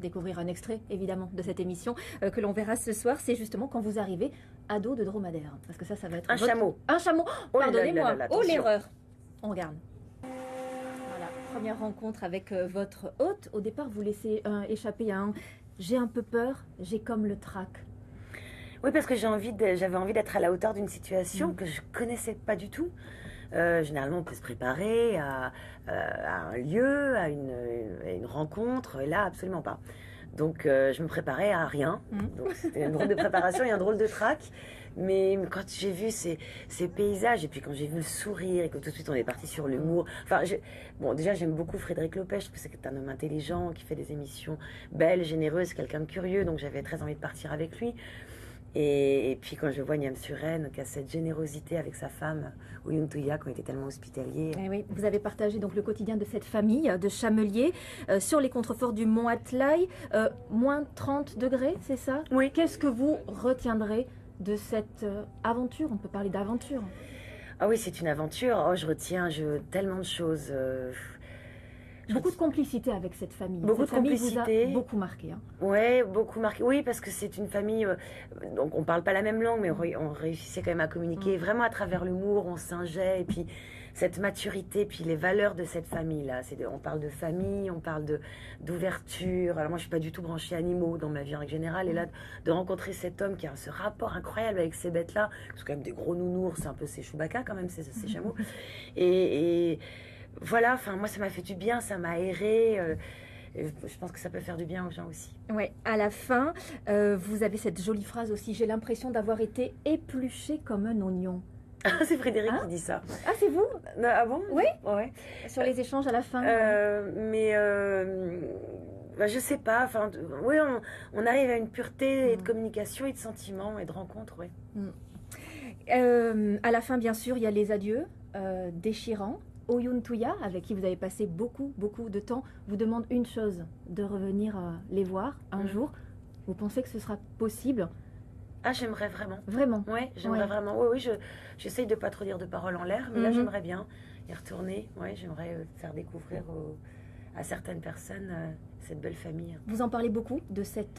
découvrir un extrait, évidemment, de cette émission que l'on verra ce soir. C'est justement quand vous arrivez à dos de dromadaire. Parce que ça va être... Un chameau. Un chameau. Oh là Pardonnez-moi. là là, Oh, attention. l'erreur. On regarde. Voilà, première rencontre avec votre hôte. Au départ, vous laissez échapper à un « j'ai un peu peur, j'ai comme le trac ». Oui, parce que j'avais envie d'être à la hauteur d'une situation que je connaissais pas du tout. Généralement, on peut se préparer à un lieu, à une rencontre. Et là, absolument pas. Donc, je me préparais à rien. Donc, c'était une drôle de préparation et un drôle de trac. Mais quand j'ai vu ces paysages, et puis quand j'ai vu le sourire, et que tout de suite on est parti sur l'humour. Enfin, bon, déjà, j'aime beaucoup Frédéric Lopez. Je trouve que c'est un homme intelligent, qui fait des émissions belles, généreuses, quelqu'un de curieux. Donc, j'avais très envie de partir avec lui. Et puis quand je vois Niam Suren, qui a cette générosité avec sa femme, Oyoun Touya, qui ont été tellement hospitaliers. Eh oui, vous avez partagé donc le quotidien de cette famille de chameliers sur les contreforts du mont Atlaï, moins 30 degrés, c'est ça? Oui. Qu'est-ce que vous retiendrez de cette aventure? On peut parler d'aventure. Ah oui, c'est une aventure. Oh, je retiens tellement de choses. Beaucoup de complicité avec cette famille. Beaucoup cette de famille complicité. Vous a beaucoup marqué. Hein. Ouais, beaucoup marqué. Oui, parce que c'est une famille. Donc on parle pas la même langue, mais on réussissait quand même à communiquer vraiment à travers l'humour. On singeait et puis cette maturité, puis les valeurs de cette famille-là. On parle de famille, on parle d'ouverture. Alors moi, je suis pas du tout branchée animaux dans ma vie en règle générale. Et là, de rencontrer cet homme qui a ce rapport incroyable avec ces bêtes-là, c'est quand même des gros nounours, c'est un peu ces Chewbacca quand même, ces chameaux. Et voilà, enfin moi ça m'a fait du bien, ça m'a aéré. Je pense que ça peut faire du bien aux gens aussi. Ouais, à la fin, vous avez cette jolie phrase aussi. J'ai l'impression d'avoir été épluché comme un oignon. Ah, c'est Frédéric qui dit ça. Ah, c'est vous? Ah bon? Oui. Ouais. Sur les échanges à la fin. Bah, je sais pas. Enfin, oui, on arrive à une pureté de communication et de sentiments et de rencontres, oui. À la fin, bien sûr, il y a les adieux déchirants. Oyoun Touya, avec qui vous avez passé beaucoup de temps, vous demande une chose, de revenir les voir un jour. Vous pensez que ce sera possible? Ah, j'aimerais vraiment. Vraiment? Oui, j'aimerais vraiment. Oui, j'essaye de pas trop dire de paroles en l'air, mais là, j'aimerais bien y retourner. Oui, j'aimerais faire découvrir à certaines personnes cette belle famille. Vous en parlez beaucoup de cette